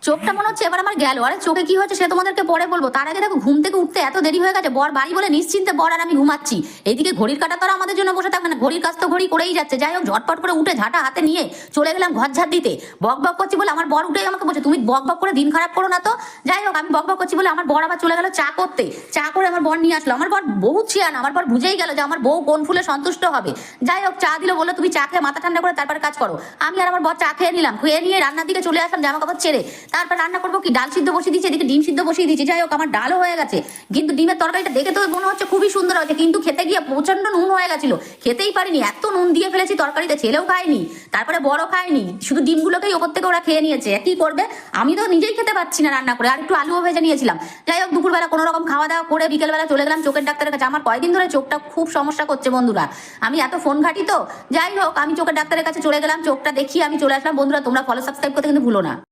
চোখটা মনে হচ্ছে এবার আমার গেল। আরে চোখে কি হয়েছে সে তোমাদেরকে পরে বলবো, তার আগে দেখো ঘুম থেকে উঠতে এত দেরি হয়ে গেছে। বর বাড়ি বলে নিশ্চিন্তে বর আর আমি ঘুমাচ্ছি, এইদিকে ঘড়ির কাটা তো আর আমাদের জন্য বসে থাকবে না, ঘড়ির কাজ তো ঘড়ি করেই যাচ্ছে। যাই হোক ঝটপট করে উঠে ঝাঁটা হাতে নিয়ে চলে গেলাম ঘর ঝাড় দিতে। বক বক করছি বলে আমার বর উঠেই আমাকে বলছে তুমি বক বক করে দিন খারাপ করো না তো। যাই হোক আমি বক বক করছি বলে আমার বর আবার চলে গেল চা করতে। চা করে আমার বর নিয়ে আসলো। আমার বর বহুত ছিয়ান, আমার বর বুঝেই গেল যে আমার বউ কোন ফুলে সন্তুষ্ট হবে। যাই হোক চা দিল, বললো তুমি চা খেয়ে মাথা ঠান্ডা করে তারপরে কাজ করো। আমি আর আমার বর চা খেয়ে নিলাম, খেয়ে নিয়ে রান্নার দিকে চলে আসলাম জামা কাপড় ছেড়ে। তারপর রান্না করবো কি, ডাল সিদ্ধ বসিয়ে দিয়েছি, এদিকে ডিম সিদ্ধ বসিয়ে দিয়েছি। যাই হোক আমার ডালও হয়ে গেছে, কিন্তু ডিমের তরকারিটা দেখে তো মনে হচ্ছে খুবই সুন্দর হয়েছে, কিন্তু খেতে গিয়ে প্রচন্ড নুন হয়ে গেছিল। খেতেই পারিনি, এত নুন দিয়ে ফেলেছি তরকারিতে, ছেলেও খায়নি, তারপরে বড় খায়নি, শুধু ডিমগুলোকেই ওপর থেকে ওরা খেয়ে নিয়েছে। কি করবে, আমি তো নিজেই খেতে পারছি না রান্না করে। আর একটু আলুও ভেজে নিয়েছিলাম। যাই হোক দুপুরবেলা কোনো রকম খাওয়া দাওয়া করে বিকেলবেলা চলে গেলাম চোখের ডাক্তারের কাছে। আমার কয়েকদিন ধরে চোখটা খুব সমস্যা করছে বন্ধুরা, আমি এত ফোন ঘাটি তো। যাই হোক আমি চোখের ডাক্তারের কাছে চলে গেলাম, চোখটা দেখিয়ে আমি চলে আসলাম। বন্ধুরা তোমরা ফলো সাবস্ক্রাইব করতে কিন্তু ভুলো না।